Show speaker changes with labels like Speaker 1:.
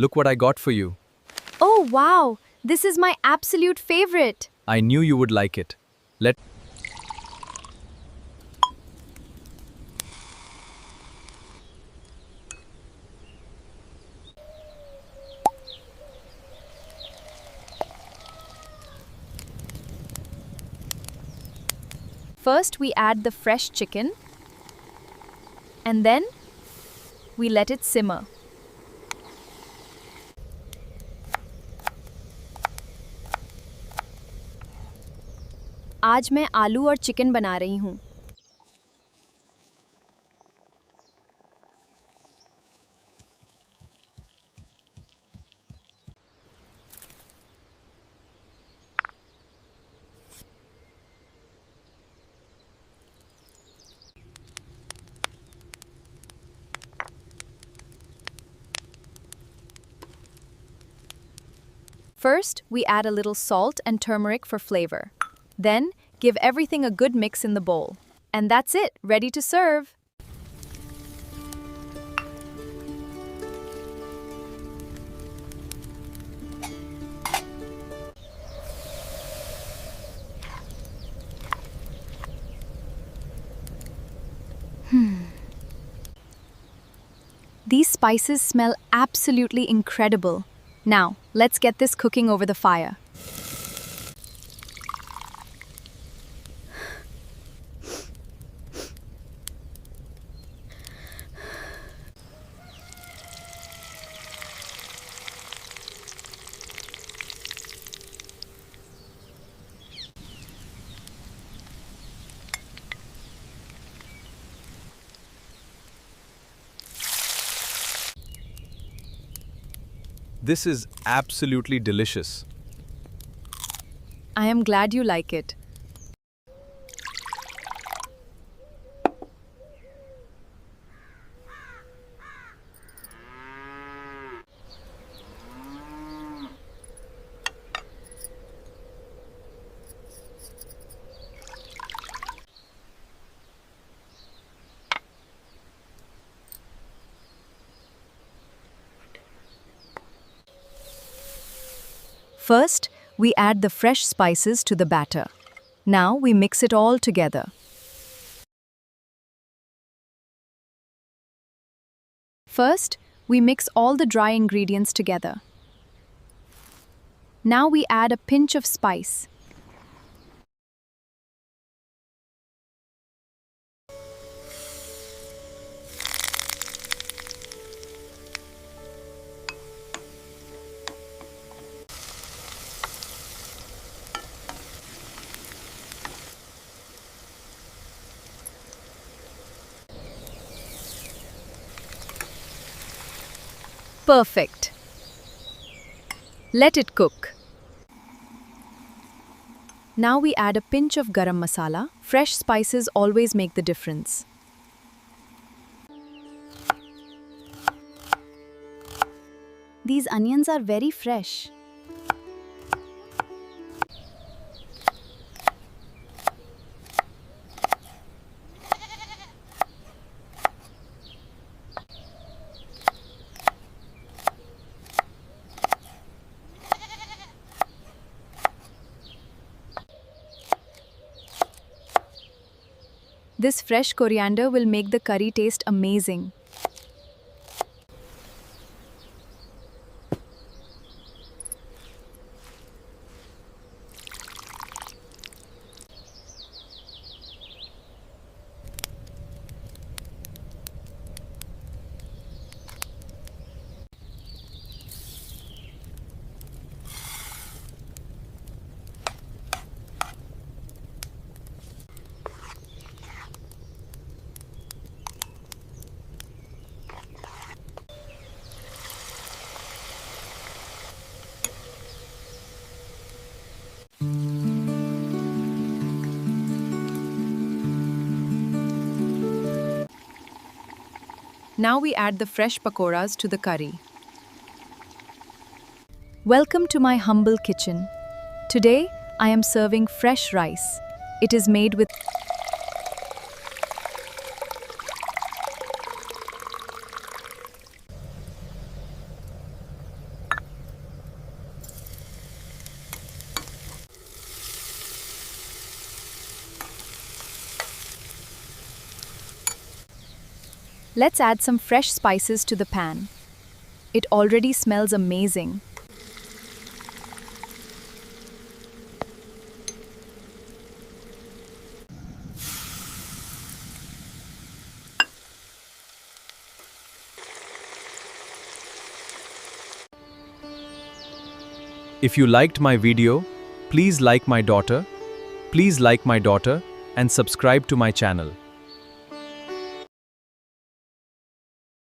Speaker 1: Look what I got for you.
Speaker 2: Oh wow, this is my absolute favorite.
Speaker 1: I knew you would like it. Let
Speaker 2: First, we add the fresh chicken and then we let it simmer. आज मैं आलू और chicken बना रही हूँ। First, we add a little salt and turmeric for flavor. Then, give everything a good mix in the bowl. And that's it, ready to serve. These spices smell absolutely incredible. Now, let's get this cooking over the fire.
Speaker 1: This is absolutely delicious.
Speaker 2: I am glad you like it. First, we add the fresh spices to the batter. Now we mix it all together. First, we mix all the dry ingredients together. Now we add a pinch of spice. Perfect. Let it cook. Now we add a pinch of garam masala. Fresh spices always make the difference. These onions are very fresh. This fresh coriander will make the curry taste amazing. Now we add the fresh pakoras to the curry. Welcome to my humble kitchen. Today, I am serving fresh rice. It is made with Let's add some fresh spices to the pan. It already smells amazing.
Speaker 1: If you liked my video, please like my daughter and subscribe to my channel.